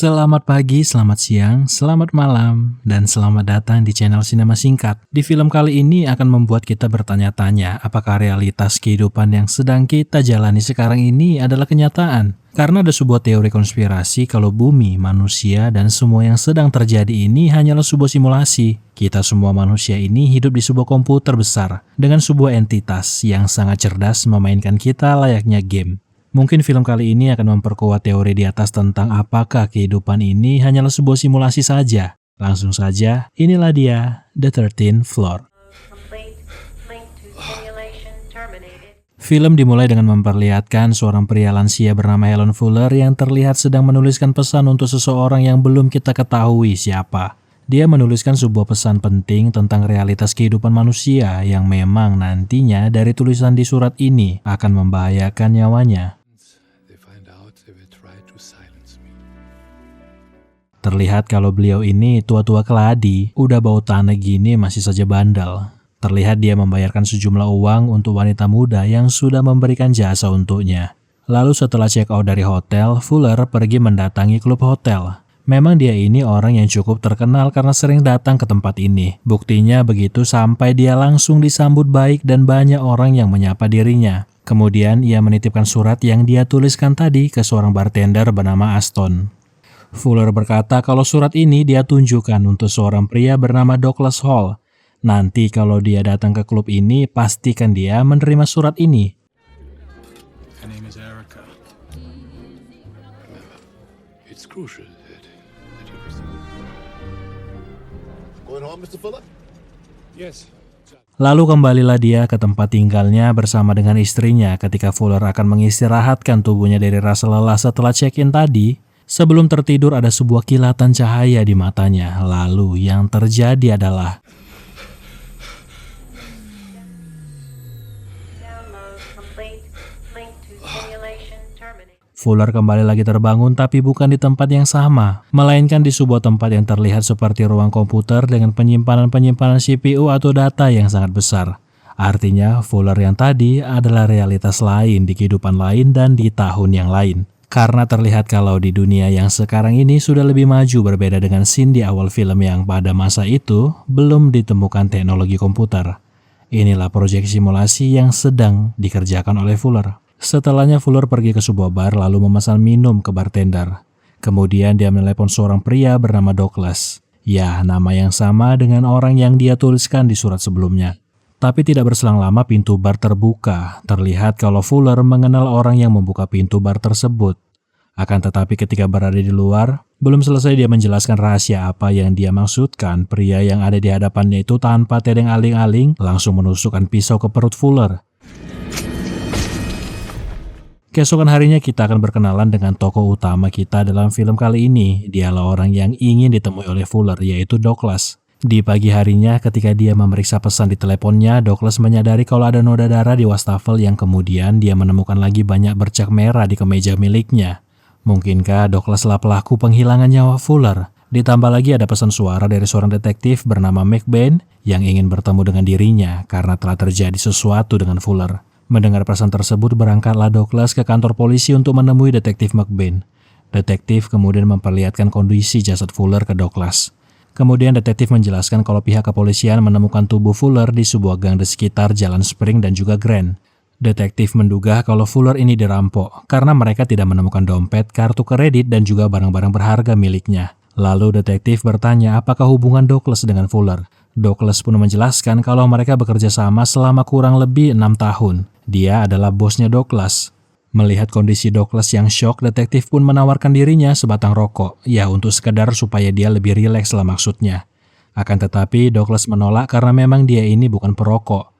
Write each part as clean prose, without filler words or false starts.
Selamat pagi, selamat siang, selamat malam, dan selamat datang di channel Sinema Singkat. Di film kali ini akan membuat kita bertanya-tanya apakah realitas kehidupan yang sedang kita jalani sekarang ini adalah kenyataan. Karena ada sebuah teori konspirasi kalau bumi, manusia, dan semua yang sedang terjadi ini hanyalah sebuah simulasi. Kita semua manusia ini hidup di sebuah komputer besar dengan sebuah entitas yang sangat cerdas memainkan kita layaknya game. Mungkin film kali ini akan memperkuat teori di atas tentang apakah kehidupan ini hanyalah sebuah simulasi saja. Langsung saja, inilah dia, The 13th Floor. Film dimulai dengan memperlihatkan seorang pria lansia bernama Helen Fuller yang terlihat sedang menuliskan pesan untuk seseorang yang belum kita ketahui siapa. Dia menuliskan sebuah pesan penting tentang realitas kehidupan manusia yang memang nantinya dari tulisan di surat ini akan membahayakan nyawanya. Terlihat kalau beliau ini tua-tua keladi, udah bau tanah gini masih saja bandel. Terlihat dia membayarkan sejumlah uang untuk wanita muda yang sudah memberikan jasa untuknya. Lalu setelah check out dari hotel, Fuller pergi mendatangi klub hotel. Memang dia ini orang yang cukup terkenal karena sering datang ke tempat ini. Buktinya begitu sampai dia langsung disambut baik dan banyak orang yang menyapa dirinya. Kemudian ia menitipkan surat yang dia tuliskan tadi ke seorang bartender bernama Aston. Fuller berkata kalau surat ini dia tunjukkan untuk seorang pria bernama Douglas Hall. Nanti kalau dia datang ke klub ini, pastikan dia menerima surat ini. Lalu kembalilah dia ke tempat tinggalnya bersama dengan istrinya ketika Fuller akan mengistirahatkan tubuhnya dari rasa lelah setelah check-in tadi. Sebelum tertidur ada sebuah kilatan cahaya di matanya, lalu yang terjadi adalah Fuller kembali lagi terbangun tapi bukan di tempat yang sama, melainkan di sebuah tempat yang terlihat seperti ruang komputer dengan penyimpanan CPU atau data yang sangat besar. Artinya Fuller yang tadi adalah realitas lain di kehidupan lain dan di tahun yang lain. Karena terlihat kalau di dunia yang sekarang ini sudah lebih maju berbeda dengan scene di awal film yang pada masa itu belum ditemukan teknologi komputer. Inilah proyek simulasi yang sedang dikerjakan oleh Fuller. Setelahnya Fuller pergi ke sebuah bar lalu memesan minum ke bartender. Kemudian dia menelepon seorang pria bernama Douglas. Ya, nama yang sama dengan orang yang dia tuliskan di surat sebelumnya. Tapi tidak berselang lama pintu bar terbuka. Terlihat kalau Fuller mengenal orang yang membuka pintu bar tersebut. Akan tetapi ketika berada di luar, belum selesai dia menjelaskan rahasia apa yang dia maksudkan, pria yang ada di hadapannya itu tanpa tedeng aling-aling langsung menusukkan pisau ke perut Fuller. Keesokan harinya kita akan berkenalan dengan tokoh utama kita dalam film kali ini. Dialah orang yang ingin ditemui oleh Fuller, yaitu Douglas. Di pagi harinya ketika dia memeriksa pesan di teleponnya, Douglas menyadari kalau ada noda darah di wastafel yang kemudian dia menemukan lagi banyak bercak merah di kemeja miliknya. Mungkinkah Douglaslah pelaku penghilangan nyawa Fuller? Ditambah lagi ada pesan suara dari seorang detektif bernama McBain yang ingin bertemu dengan dirinya karena telah terjadi sesuatu dengan Fuller. Mendengar pesan tersebut, berangkatlah Douglas ke kantor polisi untuk menemui detektif McBain. Detektif kemudian memperlihatkan kondisi jasad Fuller ke Douglas. Kemudian detektif menjelaskan kalau pihak kepolisian menemukan tubuh Fuller di sebuah gang di sekitar Jalan Spring dan juga Grand. Detektif menduga kalau Fuller ini dirampok karena mereka tidak menemukan dompet, kartu kredit, dan juga barang-barang berharga miliknya. Lalu detektif bertanya apakah hubungan Douglas dengan Fuller. Douglas pun menjelaskan kalau mereka bekerja sama selama kurang lebih 6 tahun. Dia adalah bosnya Douglas. Melihat kondisi Douglas yang syok, detektif pun menawarkan dirinya sebatang rokok. Ya, untuk sekedar supaya dia lebih rileks lah maksudnya. Akan tetapi Douglas menolak karena memang dia ini bukan perokok.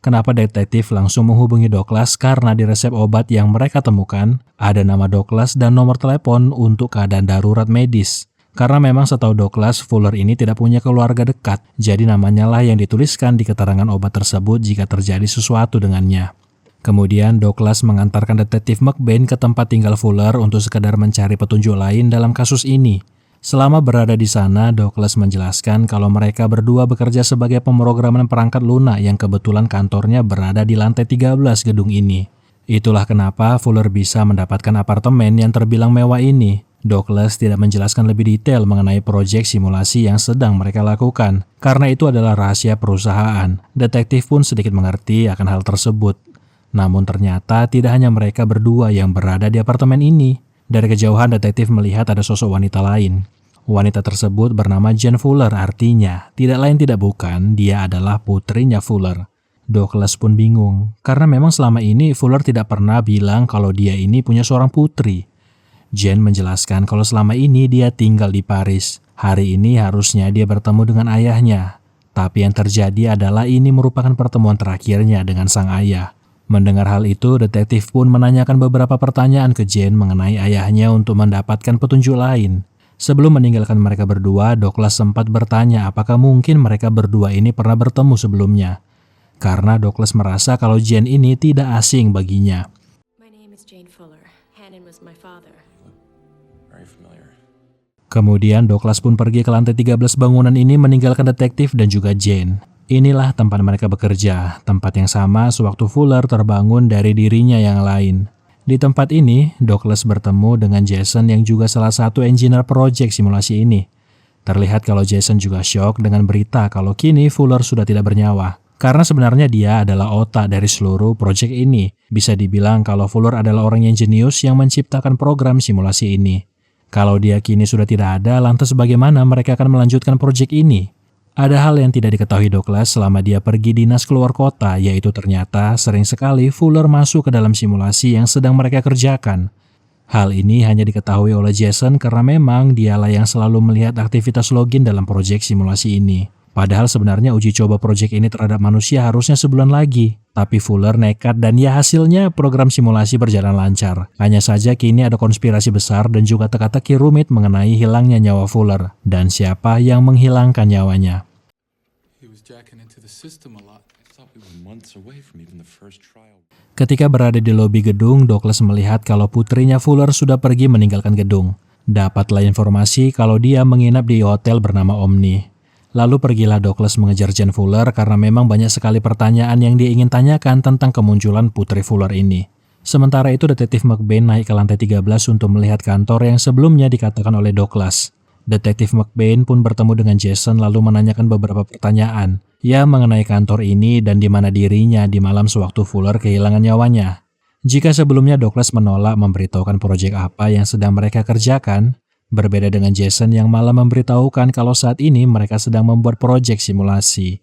Kenapa detektif langsung menghubungi Douglas? Karena di resep obat yang mereka temukan, ada nama Douglas dan nomor telepon untuk keadaan darurat medis. Karena memang setahu Douglas, Fuller ini tidak punya keluarga dekat. Jadi namanya lah yang dituliskan di keterangan obat tersebut jika terjadi sesuatu dengannya. Kemudian Douglas mengantarkan detektif McBain ke tempat tinggal Fuller untuk sekadar mencari petunjuk lain dalam kasus ini. Selama berada di sana, Douglas menjelaskan kalau mereka berdua bekerja sebagai pemrograman perangkat lunak yang kebetulan kantornya berada di lantai 13 gedung ini. Itulah kenapa Fuller bisa mendapatkan apartemen yang terbilang mewah ini. Douglas tidak menjelaskan lebih detail mengenai proyek simulasi yang sedang mereka lakukan, karena itu adalah rahasia perusahaan. Detektif pun sedikit mengerti akan hal tersebut. Namun ternyata tidak hanya mereka berdua yang berada di apartemen ini. Dari kejauhan detektif melihat ada sosok wanita lain. Wanita tersebut bernama Jane Fuller, artinya tidak lain tidak bukan dia adalah putrinya Fuller. Douglas pun bingung, karena memang selama ini Fuller tidak pernah bilang kalau dia ini punya seorang putri. Jane menjelaskan kalau selama ini dia tinggal di Paris. Hari ini harusnya dia bertemu dengan ayahnya. Tapi yang terjadi adalah ini merupakan pertemuan terakhirnya dengan sang ayah. Mendengar hal itu, detektif pun menanyakan beberapa pertanyaan ke Jane mengenai ayahnya untuk mendapatkan petunjuk lain. Sebelum meninggalkan mereka berdua, Douglas sempat bertanya apakah mungkin mereka berdua ini pernah bertemu sebelumnya. Karena Douglas merasa kalau Jane ini tidak asing baginya. My name is Jane Fuller. Hannon was my father. Very familiar. Kemudian Douglas pun pergi ke lantai 13 bangunan ini meninggalkan detektif dan juga Jane. Inilah tempat mereka bekerja, tempat yang sama sewaktu Fuller terbangun dari dirinya yang lain. Di tempat ini, Douglas bertemu dengan Jason yang juga salah satu engineer proyek simulasi ini. Terlihat kalau Jason juga syok dengan berita kalau kini Fuller sudah tidak bernyawa. Karena sebenarnya dia adalah otak dari seluruh proyek ini. Bisa dibilang kalau Fuller adalah orang yang jenius yang menciptakan program simulasi ini. Kalau dia kini sudah tidak ada, lantas bagaimana mereka akan melanjutkan proyek ini? Ada hal yang tidak diketahui Douglas selama dia pergi dinas keluar kota, yaitu ternyata sering sekali Fuller masuk ke dalam simulasi yang sedang mereka kerjakan. Hal ini hanya diketahui oleh Jason karena memang dialah yang selalu melihat aktivitas login dalam proyek simulasi ini. Padahal sebenarnya uji coba proyek ini terhadap manusia harusnya sebulan lagi. Tapi Fuller nekat dan ya hasilnya program simulasi berjalan lancar. Hanya saja kini ada konspirasi besar dan juga teka-teki rumit mengenai hilangnya nyawa Fuller. Dan siapa yang menghilangkan nyawanya. Ketika berada di lobi gedung, Douglas melihat kalau putrinya Fuller sudah pergi meninggalkan gedung. Dapatlah informasi kalau dia menginap di hotel bernama Omni. Lalu pergilah Douglas mengejar Jane Fuller karena memang banyak sekali pertanyaan yang dia ingin tanyakan tentang kemunculan putri Fuller ini. Sementara itu detektif McBain naik ke lantai 13 untuk melihat kantor yang sebelumnya dikatakan oleh Douglas. Detektif McBain pun bertemu dengan Jason lalu menanyakan beberapa pertanyaan. Ya mengenai kantor ini dan di mana dirinya di malam sewaktu Fuller kehilangan nyawanya. Jika sebelumnya Douglas menolak memberitahukan proyek apa yang sedang mereka kerjakan, berbeda dengan Jason yang malah memberitahukan kalau saat ini mereka sedang membuat proyek simulasi.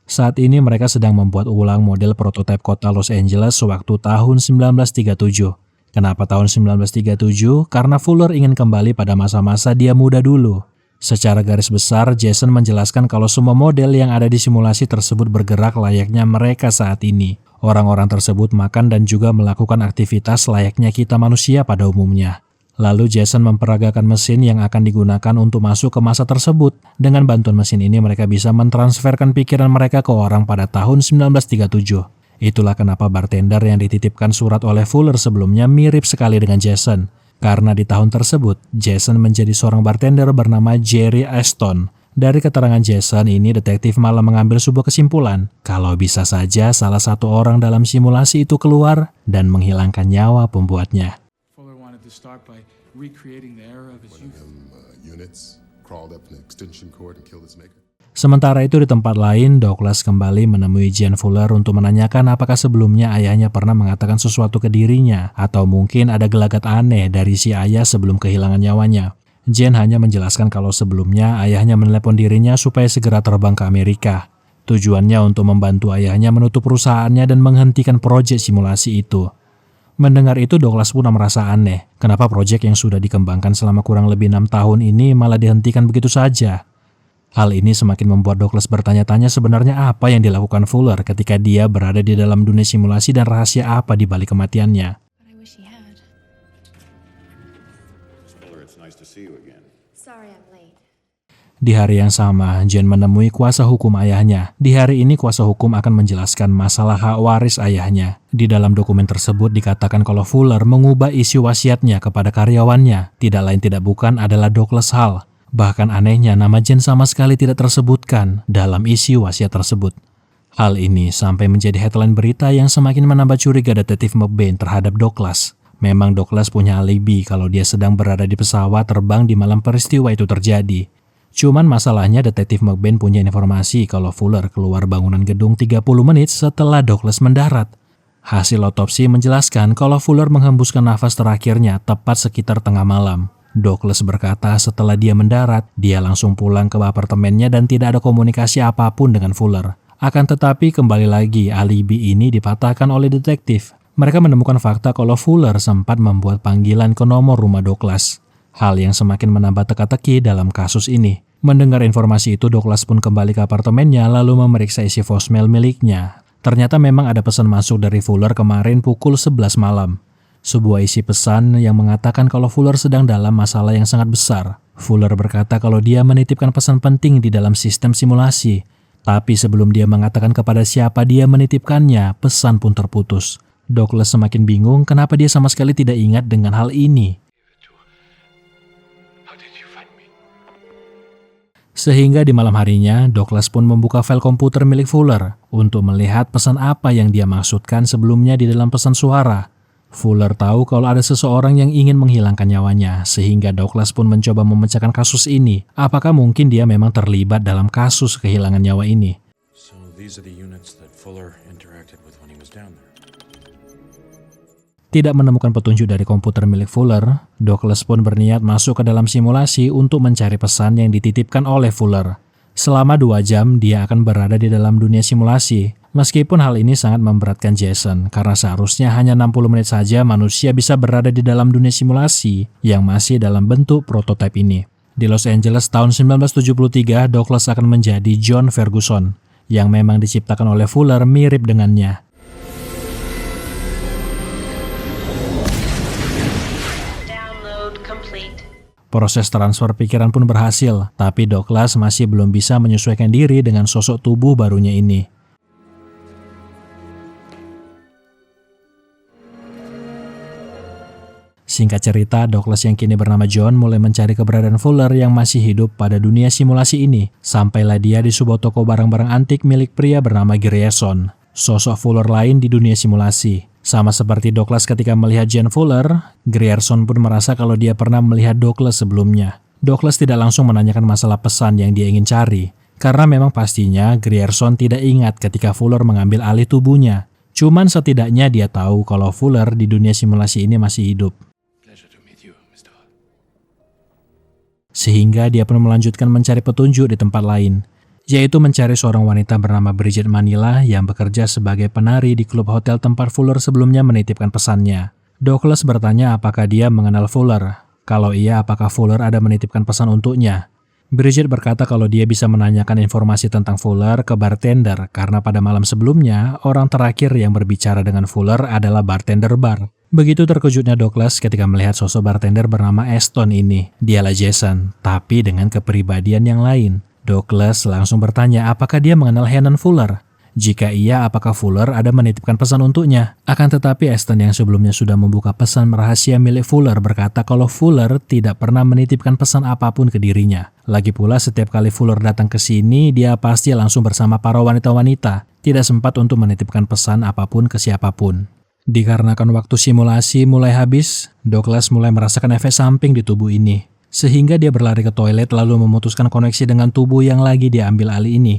Saat ini mereka sedang membuat ulang model prototipe kota Los Angeles sewaktu tahun 1937. Kenapa tahun 1937? Karena Fuller ingin kembali pada masa-masa dia muda dulu. Secara garis besar, Jason menjelaskan kalau semua model yang ada di simulasi tersebut bergerak layaknya mereka saat ini. Orang-orang tersebut makan dan juga melakukan aktivitas layaknya kita manusia pada umumnya. Lalu Jason memperagakan mesin yang akan digunakan untuk masuk ke masa tersebut. Dengan bantuan mesin ini mereka bisa mentransferkan pikiran mereka ke orang pada tahun 1937. Itulah kenapa bartender yang dititipkan surat oleh Fuller sebelumnya mirip sekali dengan Jason. Karena di tahun tersebut, Jason menjadi seorang bartender bernama Jerry Ashton. Dari keterangan Jason ini, detektif malah mengambil sebuah kesimpulan. Kalau bisa saja salah satu orang dalam simulasi itu keluar dan menghilangkan nyawa pembuatnya. Start by recreating the era of his youth. Sementara itu di tempat lain, Douglas kembali menemui Jane Fuller untuk menanyakan apakah sebelumnya ayahnya pernah mengatakan sesuatu ke dirinya atau mungkin ada gelagat aneh dari si ayah sebelum kehilangan nyawanya. Jane hanya menjelaskan kalau sebelumnya ayahnya menelepon dirinya supaya segera terbang ke Amerika. Tujuannya untuk membantu ayahnya menutup perusahaannya dan menghentikan proyek simulasi itu. Mendengar itu Douglas pun merasa aneh. Kenapa proyek yang sudah dikembangkan selama kurang lebih 6 tahun ini malah dihentikan begitu saja? Hal ini semakin membuat Douglas bertanya-tanya sebenarnya apa yang dilakukan Fuller ketika dia berada di dalam dunia simulasi dan rahasia apa di balik kematiannya. Di hari yang sama, Jane menemui kuasa hukum ayahnya. Di hari ini kuasa hukum akan menjelaskan masalah hak waris ayahnya. Di dalam dokumen tersebut dikatakan kalau Fuller mengubah isi wasiatnya kepada karyawannya. Tidak lain tidak bukan adalah Douglas Hall. Bahkan anehnya nama Jane sama sekali tidak tersebutkan dalam isi wasiat tersebut. Hal ini sampai menjadi headline berita yang semakin menambah curiga detektif McBain terhadap Douglas. Memang Douglas punya alibi kalau dia sedang berada di pesawat terbang di malam peristiwa itu terjadi. Cuman masalahnya detektif McBain punya informasi kalau Fuller keluar bangunan gedung 30 menit setelah Douglas mendarat. Hasil otopsi menjelaskan kalau Fuller menghembuskan nafas terakhirnya tepat sekitar tengah malam. Douglas berkata setelah dia mendarat, dia langsung pulang ke apartemennya dan tidak ada komunikasi apapun dengan Fuller. Akan tetapi kembali lagi alibi ini dipatahkan oleh detektif. Mereka menemukan fakta kalau Fuller sempat membuat panggilan ke nomor rumah Douglas. Hal yang semakin menambah teka-teki dalam kasus ini. Mendengar informasi itu, Douglas pun kembali ke apartemennya lalu memeriksa isi voicemail miliknya. Ternyata memang ada pesan masuk dari Fuller kemarin pukul 11 malam. Sebuah isi pesan yang mengatakan kalau Fuller sedang dalam masalah yang sangat besar. Fuller berkata kalau dia menitipkan pesan penting di dalam sistem simulasi. Tapi sebelum dia mengatakan kepada siapa dia menitipkannya, pesan pun terputus. Douglas semakin bingung kenapa dia sama sekali tidak ingat dengan hal ini. Sehingga di malam harinya, Douglas pun membuka file komputer milik Fuller untuk melihat pesan apa yang dia maksudkan sebelumnya di dalam pesan suara. Fuller tahu kalau ada seseorang yang ingin menghilangkan nyawanya, sehingga Douglas pun mencoba memecahkan kasus ini. Apakah mungkin dia memang terlibat dalam kasus kehilangan nyawa ini? So these are the units that Fuller interacted with when he was down there. Tidak menemukan petunjuk dari komputer milik Fuller, Douglas pun berniat masuk ke dalam simulasi untuk mencari pesan yang dititipkan oleh Fuller. Selama 2 jam, dia akan berada di dalam dunia simulasi. Meskipun hal ini sangat memberatkan Jason, karena seharusnya hanya 60 menit saja manusia bisa berada di dalam dunia simulasi yang masih dalam bentuk prototipe ini. Di Los Angeles tahun 1973, Douglas akan menjadi John Ferguson, yang memang diciptakan oleh Fuller mirip dengannya. Proses transfer pikiran pun berhasil, tapi Douglas masih belum bisa menyesuaikan diri dengan sosok tubuh barunya ini. Singkat cerita, Douglas yang kini bernama John mulai mencari keberadaan Fuller yang masih hidup pada dunia simulasi ini. Sampailah dia di sebuah toko barang-barang antik milik pria bernama Grierson, sosok Fuller lain di dunia simulasi. Sama seperti Douglas ketika melihat Jane Fuller, Grierson pun merasa kalau dia pernah melihat Douglas sebelumnya. Douglas tidak langsung menanyakan masalah pesan yang dia ingin cari, karena memang pastinya Grierson tidak ingat ketika Fuller mengambil alih tubuhnya. Cuman setidaknya dia tahu kalau Fuller di dunia simulasi ini masih hidup. Sehingga dia pun melanjutkan mencari petunjuk di tempat lain, yaitu mencari seorang wanita bernama Bridget Manila yang bekerja sebagai penari di klub hotel tempat Fuller sebelumnya menitipkan pesannya. Douglas bertanya apakah dia mengenal Fuller. Kalau iya, apakah Fuller ada menitipkan pesan untuknya. Bridget berkata kalau dia bisa menanyakan informasi tentang Fuller ke bartender karena pada malam sebelumnya, orang terakhir yang berbicara dengan Fuller adalah bartender bar. Begitu terkejutnya Douglas ketika melihat sosok bartender bernama Aston ini. Dialah Jason, tapi dengan kepribadian yang lain. Douglas langsung bertanya apakah dia mengenal Hannah Fuller. Jika iya, apakah Fuller ada menitipkan pesan untuknya. Akan tetapi Aston yang sebelumnya sudah membuka pesan rahasia milik Fuller berkata kalau Fuller tidak pernah menitipkan pesan apapun ke dirinya. Lagi pula setiap kali Fuller datang ke sini, dia pasti langsung bersama para wanita-wanita. Tidak sempat untuk menitipkan pesan apapun ke siapapun. Dikarenakan waktu simulasi mulai habis, Douglas mulai merasakan efek samping di tubuh ini. Sehingga dia berlari ke toilet lalu memutuskan koneksi dengan tubuh yang lagi diambil alih ini.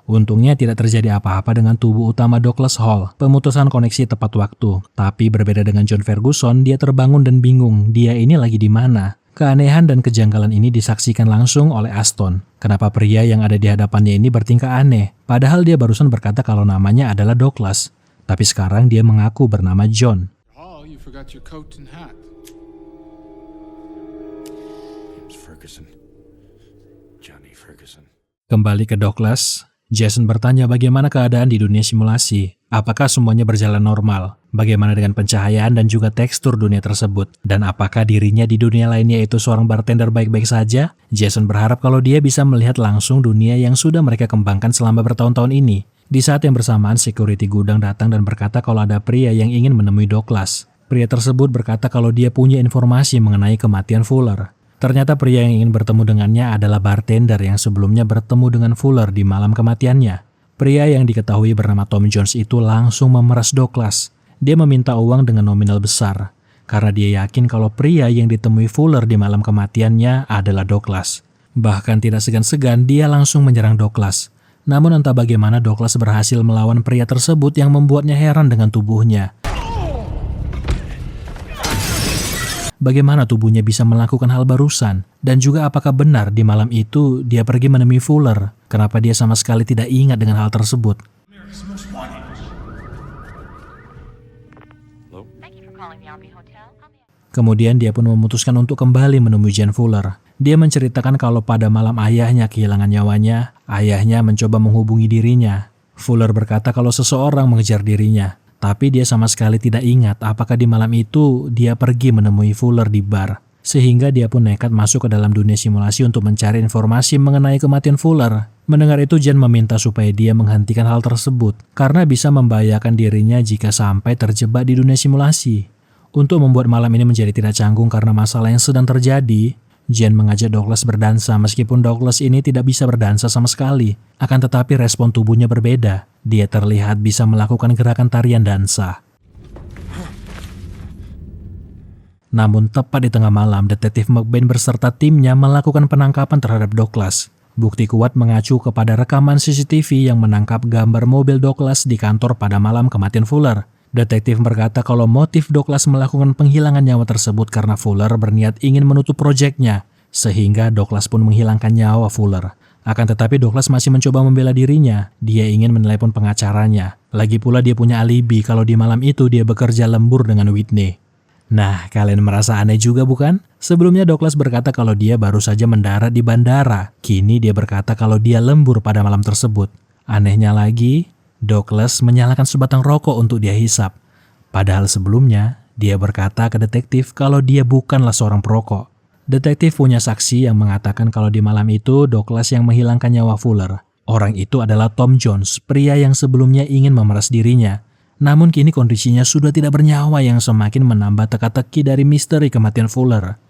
Untungnya tidak terjadi apa-apa dengan tubuh utama Douglas Hall. Pemutusan koneksi tepat waktu. Tapi berbeda dengan John Ferguson, dia terbangun dan bingung. Dia ini lagi di mana? Keanehan dan kejanggalan ini disaksikan langsung oleh Aston. Kenapa pria yang ada di hadapannya ini bertingkah aneh? Padahal dia barusan berkata kalau namanya adalah Douglas. Tapi sekarang dia mengaku bernama John. Oh, you forgot your coat and hat. James Ferguson. Johnny Ferguson. Kembali ke Douglas, Jason bertanya bagaimana keadaan di dunia simulasi. Apakah semuanya berjalan normal? Bagaimana dengan pencahayaan dan juga tekstur dunia tersebut? Dan apakah dirinya di dunia lainnya itu seorang bartender baik-baik saja? Jason berharap kalau dia bisa melihat langsung dunia yang sudah mereka kembangkan selama bertahun-tahun ini. Di saat yang bersamaan, security gudang datang dan berkata kalau ada pria yang ingin menemui Douglas. Pria tersebut berkata kalau dia punya informasi mengenai kematian Fuller. Ternyata pria yang ingin bertemu dengannya adalah bartender yang sebelumnya bertemu dengan Fuller di malam kematiannya. Pria yang diketahui bernama Tom Jones itu langsung memeras Douglas. Dia meminta uang dengan nominal besar, karena dia yakin kalau pria yang ditemui Fuller di malam kematiannya adalah Douglas. Bahkan tidak segan-segan dia langsung menyerang Douglas. Namun entah bagaimana Douglas berhasil melawan pria tersebut yang membuatnya heran dengan tubuhnya. Bagaimana tubuhnya bisa melakukan hal barusan? Dan juga apakah benar di malam itu dia pergi menemui Fuller? Kenapa dia sama sekali tidak ingat dengan hal tersebut? Kemudian dia pun memutuskan untuk kembali menemui Jane Fuller. Dia menceritakan kalau pada malam ayahnya kehilangan nyawanya, ayahnya mencoba menghubungi dirinya. Fuller berkata kalau seseorang mengejar dirinya. Tapi dia sama sekali tidak ingat apakah di malam itu dia pergi menemui Fuller di bar. Sehingga dia pun nekat masuk ke dalam dunia simulasi untuk mencari informasi mengenai kematian Fuller. Mendengar itu Jane meminta supaya dia menghentikan hal tersebut karena bisa membahayakan dirinya jika sampai terjebak di dunia simulasi. Untuk membuat malam ini menjadi tidak canggung karena masalah yang sedang terjadi, Jane mengajak Douglas berdansa meskipun Douglas ini tidak bisa berdansa sama sekali. Akan tetapi respon tubuhnya berbeda. Dia terlihat bisa melakukan gerakan tarian dansa. Namun tepat di tengah malam, detektif McBain beserta timnya melakukan penangkapan terhadap Douglas. Bukti kuat mengacu kepada rekaman CCTV yang menangkap gambar mobil Douglas di kantor pada malam kematian Fuller. Detektif berkata kalau motif Douglas melakukan penghilangan nyawa tersebut karena Fuller berniat ingin menutup proyeknya, sehingga Douglas pun menghilangkan nyawa Fuller. Akan tetapi Douglas masih mencoba membela dirinya. Dia ingin menelepon pengacaranya. Lagi pula dia punya alibi kalau di malam itu dia bekerja lembur dengan Whitney. Nah, kalian merasa aneh juga bukan? Sebelumnya Douglas berkata kalau dia baru saja mendarat di bandara. Kini dia berkata kalau dia lembur pada malam tersebut. Anehnya lagi, Douglas menyalakan sebatang rokok untuk dia hisap. Padahal sebelumnya, dia berkata ke detektif kalau dia bukanlah seorang perokok. Detektif punya saksi yang mengatakan kalau di malam itu Douglas yang menghilangkan nyawa Fuller. Orang itu adalah Tom Jones, pria yang sebelumnya ingin memeras dirinya. Namun kini kondisinya sudah tidak bernyawa yang semakin menambah teka-teki dari misteri kematian Fuller.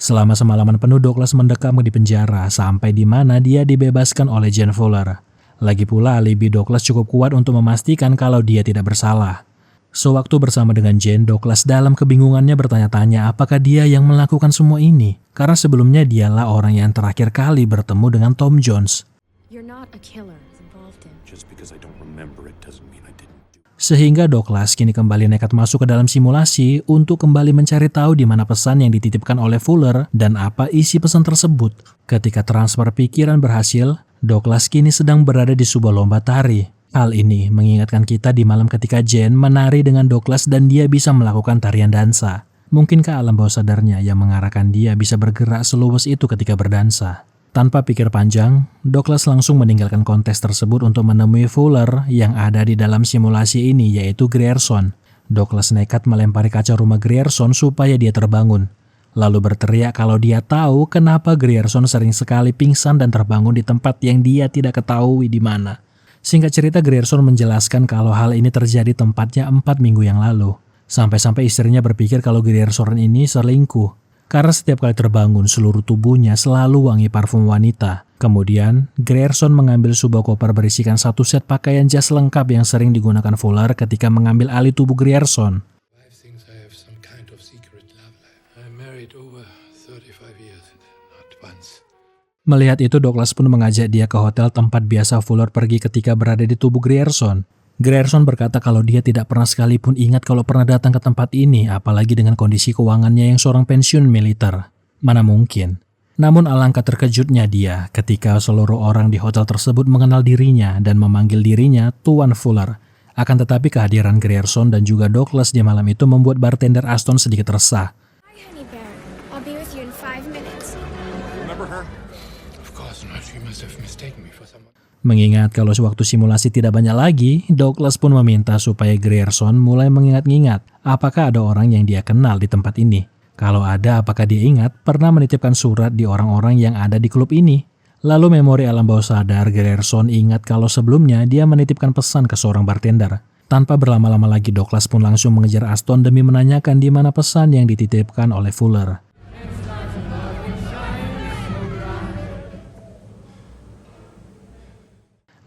Selama semalaman penuh Douglas mendekam di penjara sampai di mana dia dibebaskan oleh Jane Fuller. Lagi pula alibi Douglas cukup kuat untuk memastikan kalau dia tidak bersalah. Sewaktu bersama dengan Jane, Douglas dalam kebingungannya bertanya-tanya apakah dia yang melakukan semua ini. Karena sebelumnya dialah orang yang terakhir kali bertemu dengan Tom Jones. You're not a killer involved in. Just because I don't remember it doesn't mean I didn't do it. Sehingga Douglas kini kembali nekat masuk ke dalam simulasi untuk kembali mencari tahu di mana pesan yang dititipkan oleh Fuller dan apa isi pesan tersebut. Ketika transfer pikiran berhasil, Douglas kini sedang berada di sebuah lomba tari. Hal ini mengingatkan kita di malam ketika Jane menari dengan Douglas dan dia bisa melakukan tarian dansa. Mungkinkah alam bawah sadarnya yang mengarahkan dia bisa bergerak seluas itu ketika berdansa? Tanpa pikir panjang, Douglas langsung meninggalkan kontes tersebut untuk menemui Fuller yang ada di dalam simulasi ini, yaitu Grierson. Douglas nekat melempari kaca rumah Grierson supaya dia terbangun. Lalu berteriak kalau dia tahu kenapa Grierson sering sekali pingsan dan terbangun di tempat yang dia tidak ketahui di mana. Singkat cerita, Grierson menjelaskan kalau hal ini terjadi tempatnya 4 minggu yang lalu. Sampai-sampai istrinya berpikir kalau Grierson ini selingkuh. Karena setiap kali terbangun, seluruh tubuhnya selalu wangi parfum wanita. Kemudian, Grierson mengambil sebuah koper berisikan satu set pakaian jas lengkap yang sering digunakan Fuller ketika mengambil alih tubuh Grierson. Wife thinks I have some kind of secret love life. I'm married over 35 years, not once. Melihat itu, Douglas pun mengajak dia ke hotel tempat biasa Fuller pergi ketika berada di tubuh Grierson. Grierson berkata kalau dia tidak pernah sekalipun ingat kalau pernah datang ke tempat ini, apalagi dengan kondisi keuangannya yang seorang pensiun militer. Mana mungkin. Namun alangkah terkejutnya dia ketika seluruh orang di hotel tersebut mengenal dirinya dan memanggil dirinya Tuan Fuller. Akan tetapi kehadiran Grierson dan juga Douglas di malam itu membuat bartender Aston sedikit resah. Hi, honey bear. I'll be with you in 5 minutes. Remember her? Of course not. She must have mistaken me for someone. Mengingat kalau sewaktu simulasi tidak banyak lagi, Douglas pun meminta supaya Grierson mulai mengingat-ingat apakah ada orang yang dia kenal di tempat ini. Kalau ada, apakah dia ingat pernah menitipkan surat di orang-orang yang ada di klub ini? Lalu memori alam bawah sadar Grierson ingat kalau sebelumnya dia menitipkan pesan ke seorang bartender. Tanpa berlama-lama lagi, Douglas pun langsung mengejar Aston demi menanyakan di mana pesan yang dititipkan oleh Fuller.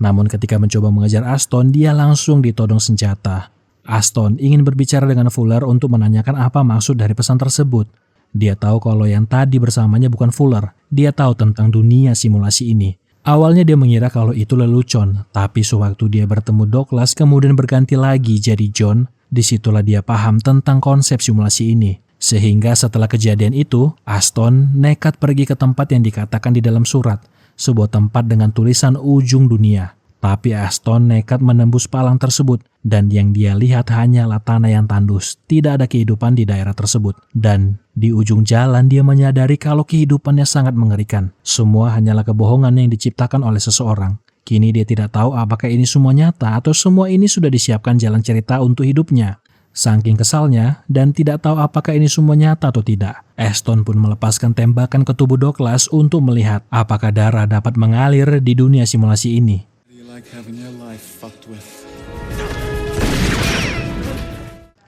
Namun ketika mencoba mengejar Aston, dia langsung ditodong senjata. Aston ingin berbicara dengan Fuller untuk menanyakan apa maksud dari pesan tersebut. Dia tahu kalau yang tadi bersamanya bukan Fuller. Dia tahu tentang dunia simulasi ini. Awalnya dia mengira kalau itu lelucon, tapi sewaktu dia bertemu Douglas kemudian berganti lagi jadi John, disitulah dia paham tentang konsep simulasi ini. Sehingga setelah kejadian itu, Aston nekat pergi ke tempat yang dikatakan di dalam surat, sebuah tempat dengan tulisan ujung dunia. Tapi Aston nekat menembus palang tersebut, dan yang dia lihat hanyalah tanah yang tandus, tidak ada kehidupan di daerah tersebut. Dan di ujung jalan dia menyadari kalau kehidupannya sangat mengerikan. Semua hanyalah kebohongan yang diciptakan oleh seseorang. Kini dia tidak tahu apakah ini semua nyata atau semua ini sudah disiapkan jalan cerita untuk hidupnya. Saking kesalnya dan tidak tahu apakah ini semua nyata atau tidak, Aston pun melepaskan tembakan ke tubuh Douglas untuk melihat apakah darah dapat mengalir di dunia simulasi ini. You like having your life fucked with.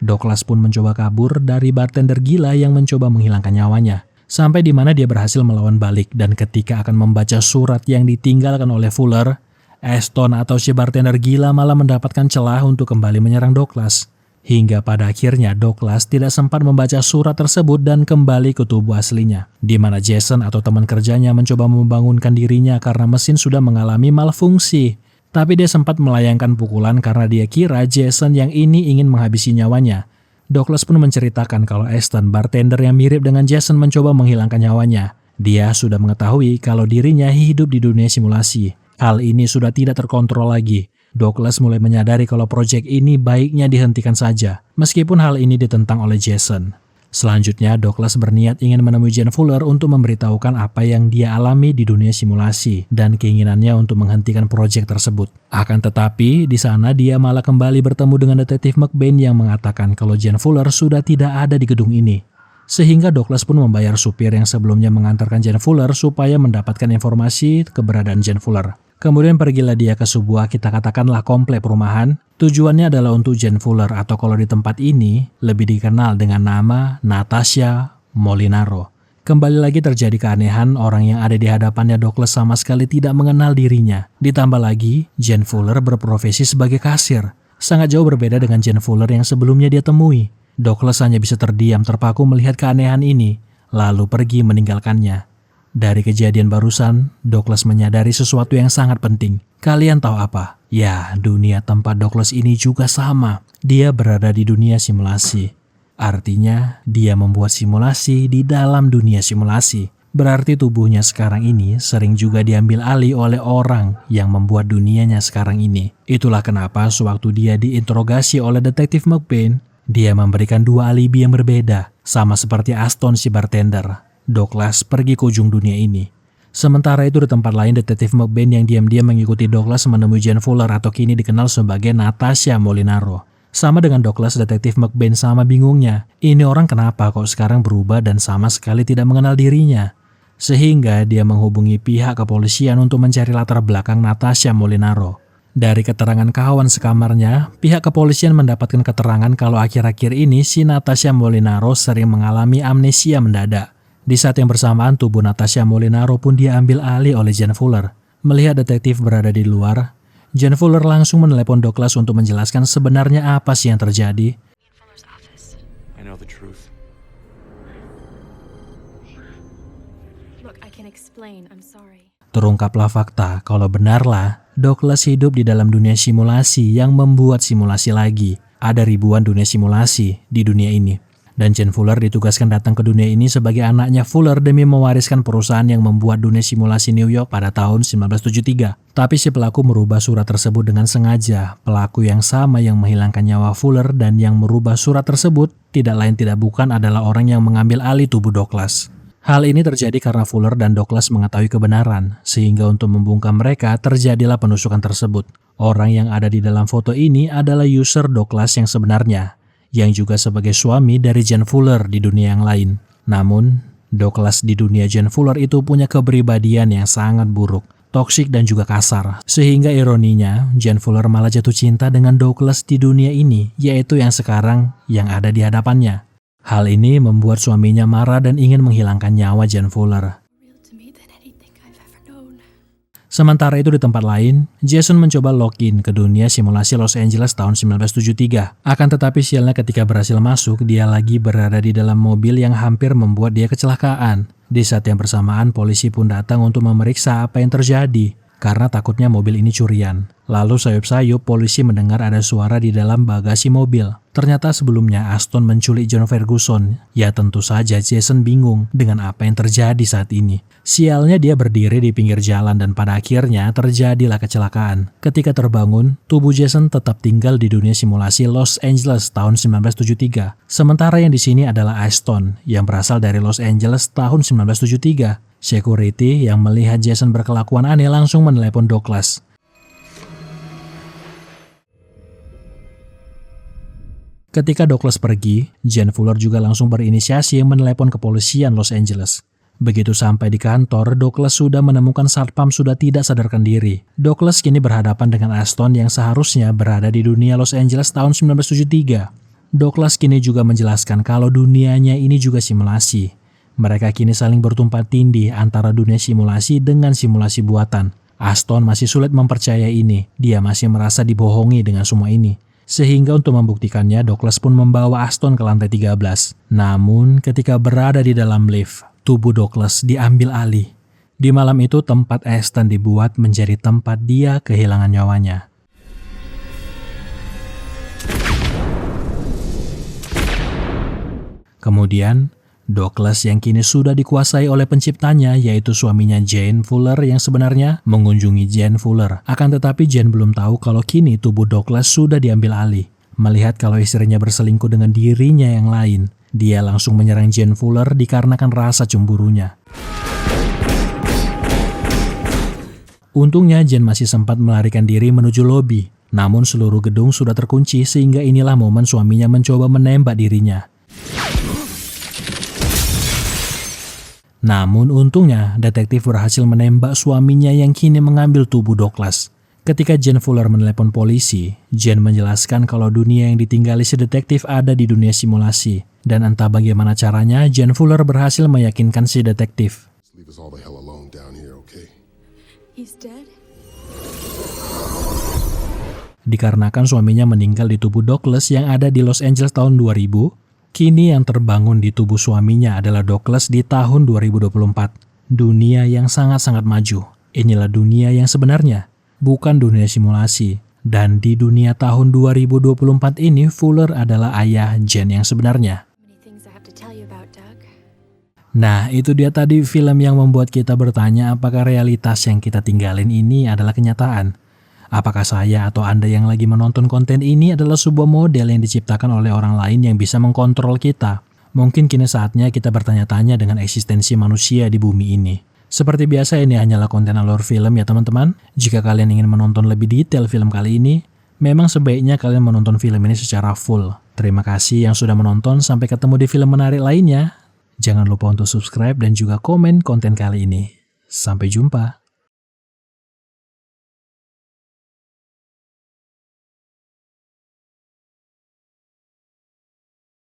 Douglas pun mencoba kabur dari bartender gila yang mencoba menghilangkan nyawanya. Sampai di mana dia berhasil melawan balik dan ketika akan membaca surat yang ditinggalkan oleh Fuller, Aston atau si bartender gila malah mendapatkan celah untuk kembali menyerang Douglas. Hingga pada akhirnya Douglas tidak sempat membaca surat tersebut dan kembali ke tubuh aslinya. Di mana Jason atau teman kerjanya mencoba membangunkan dirinya karena mesin sudah mengalami malfungsi. Tapi dia sempat melayangkan pukulan karena dia kira Jason yang ini ingin menghabisi nyawanya. Douglas pun menceritakan kalau Aston, bartender yang mirip dengan Jason, mencoba menghilangkan nyawanya. Dia sudah mengetahui kalau dirinya hidup di dunia simulasi. Hal ini sudah tidak terkontrol lagi. Douglas mulai menyadari kalau proyek ini baiknya dihentikan saja, meskipun hal ini ditentang oleh Jason. Selanjutnya, Douglas berniat ingin menemui Jane Fuller untuk memberitahukan apa yang dia alami di dunia simulasi dan keinginannya untuk menghentikan proyek tersebut. Akan tetapi, di sana dia malah kembali bertemu dengan detektif McBain yang mengatakan kalau Jane Fuller sudah tidak ada di gedung ini. Sehingga Douglas pun membayar supir yang sebelumnya mengantarkan Jane Fuller supaya mendapatkan informasi keberadaan Jane Fuller. Kemudian pergilah dia ke sebuah kita katakanlah komplek perumahan. Tujuannya adalah untuk Jane Fuller atau kalau di tempat ini lebih dikenal dengan nama Natasha Molinaro. Kembali lagi terjadi keanehan, orang yang ada di hadapannya Douglas sama sekali tidak mengenal dirinya. Ditambah lagi, Jane Fuller berprofesi sebagai kasir. Sangat jauh berbeda dengan Jane Fuller yang sebelumnya dia temui. Douglas hanya bisa terdiam terpaku melihat keanehan ini, lalu pergi meninggalkannya. Dari kejadian barusan, Douglas menyadari sesuatu yang sangat penting. Kalian tahu apa? Ya, dunia tempat Douglas ini juga sama. Dia berada di dunia simulasi. Artinya, dia membuat simulasi di dalam dunia simulasi. Berarti tubuhnya sekarang ini sering juga diambil alih oleh orang yang membuat dunianya sekarang ini. Itulah kenapa sewaktu dia diinterogasi oleh detektif McBain, dia memberikan dua alibi yang berbeda, sama seperti Aston si bartender. Douglas pergi ke ujung dunia ini. Sementara itu di tempat lain, detektif McBain yang diam-diam mengikuti Douglas menemui Jane Fuller atau kini dikenal sebagai Natasha Molinaro. Sama dengan Douglas, detektif McBain sama bingungnya. Ini orang kenapa kok sekarang berubah dan sama sekali tidak mengenal dirinya? Sehingga dia menghubungi pihak kepolisian untuk mencari latar belakang Natasha Molinaro. Dari keterangan kawan sekamarnya, pihak kepolisian mendapatkan keterangan kalau akhir-akhir ini si Natasha Molinaro sering mengalami amnesia mendadak. Di saat yang bersamaan, tubuh Natasha Molinaro pun diambil alih oleh Jane Fuller. Melihat detektif berada di luar, Jane Fuller langsung menelepon Douglas untuk menjelaskan sebenarnya apa sih yang terjadi. I know the truth. Look, I can explain. I'm sorry. Terungkaplah fakta kalau benarlah Douglas hidup di dalam dunia simulasi yang membuat simulasi lagi. Ada ribuan dunia simulasi di dunia ini. Dan Jane Fuller ditugaskan datang ke dunia ini sebagai anaknya Fuller demi mewariskan perusahaan yang membuat dunia simulasi New York pada tahun 1973. Tapi si pelaku merubah surat tersebut dengan sengaja. Pelaku yang sama yang menghilangkan nyawa Fuller dan yang merubah surat tersebut tidak lain tidak bukan adalah orang yang mengambil alih tubuh Douglas. Hal ini terjadi karena Fuller dan Douglas mengetahui kebenaran, sehingga untuk membungkam mereka terjadilah penusukan tersebut. Orang yang ada di dalam foto ini adalah user Douglas yang sebenarnya, yang juga sebagai suami dari Jane Fuller di dunia yang lain. Namun, Douglas di dunia Jane Fuller itu punya kepribadian yang sangat buruk, toksik dan juga kasar. Sehingga ironinya, Jane Fuller malah jatuh cinta dengan Douglas di dunia ini, yaitu yang sekarang yang ada di hadapannya. Hal ini membuat suaminya marah dan ingin menghilangkan nyawa Jane Fuller. Sementara itu di tempat lain, Jason mencoba login ke dunia simulasi Los Angeles tahun 1973. Akan tetapi sialnya ketika berhasil masuk, dia lagi berada di dalam mobil yang hampir membuat dia kecelakaan. Di saat yang bersamaan, polisi pun datang untuk memeriksa apa yang terjadi, karena takutnya mobil ini curian. Lalu sayup-sayup polisi mendengar ada suara di dalam bagasi mobil. Ternyata sebelumnya Aston menculik John Ferguson. Ya tentu saja Jason bingung dengan apa yang terjadi saat ini. Sialnya dia berdiri di pinggir jalan dan pada akhirnya terjadilah kecelakaan. Ketika terbangun, tubuh Jason tetap tinggal di dunia simulasi Los Angeles tahun 1973. Sementara yang di sini adalah Aston yang berasal dari Los Angeles tahun 1973. Security yang melihat Jason berkelakuan aneh langsung menelepon Douglas. Ketika Douglas pergi, Jane Fuller juga langsung berinisiasi menelepon kepolisian Los Angeles. Begitu sampai di kantor, Douglas sudah menemukan satpam sudah tidak sadarkan diri. Douglas kini berhadapan dengan Aston yang seharusnya berada di dunia Los Angeles tahun 1973. Douglas kini juga menjelaskan kalau dunianya ini juga simulasi. Mereka kini saling bertumpah tindih antara dunia simulasi dengan simulasi buatan. Aston masih sulit mempercayai ini. Dia masih merasa dibohongi dengan semua ini. Sehingga untuk membuktikannya, Douglas pun membawa Aston ke lantai 13. Namun, ketika berada di dalam lift, tubuh Douglas diambil alih. Di malam itu, tempat Aston dibuat menjadi tempat dia kehilangan nyawanya. Kemudian, Douglas yang kini sudah dikuasai oleh penciptanya yaitu suaminya Jane Fuller yang sebenarnya mengunjungi Jane Fuller. Akan tetapi Jane belum tahu kalau kini tubuh Douglas sudah diambil alih. Melihat kalau istrinya berselingkuh dengan dirinya yang lain, dia langsung menyerang Jane Fuller dikarenakan rasa cemburunya. Untungnya Jane masih sempat melarikan diri menuju lobi. Namun seluruh gedung sudah terkunci sehingga inilah momen suaminya mencoba menembak dirinya. Namun untungnya, detektif berhasil menembak suaminya yang kini mengambil tubuh Douglas. Ketika Jane Fuller menelepon polisi, Jane menjelaskan kalau dunia yang ditinggali si detektif ada di dunia simulasi. Dan entah bagaimana caranya, Jane Fuller berhasil meyakinkan si detektif. Leave us all the hell alone down here, okay? He's dead? Dikarenakan suaminya meninggal di tubuh Douglas yang ada di Los Angeles tahun 2000, kini yang terbangun di tubuh suaminya adalah Douglas di tahun 2024. Dunia yang sangat-sangat maju. Inilah dunia yang sebenarnya, bukan dunia simulasi. Dan di dunia tahun 2024 ini, Fuller adalah ayah Jane yang sebenarnya. Many things I have to tell you about, Doug. Nah, itu dia tadi film yang membuat kita bertanya apakah realitas yang kita tinggalin ini adalah kenyataan. Apakah saya atau Anda yang lagi menonton konten ini adalah sebuah model yang diciptakan oleh orang lain yang bisa mengkontrol kita? Mungkin kini saatnya kita bertanya-tanya dengan eksistensi manusia di bumi ini. Seperti biasa ini hanyalah konten alur film ya teman-teman. Jika kalian ingin menonton lebih detail film kali ini, memang sebaiknya kalian menonton film ini secara full. Terima kasih yang sudah menonton, sampai ketemu di film menarik lainnya. Jangan lupa untuk subscribe dan juga komen konten kali ini. Sampai jumpa.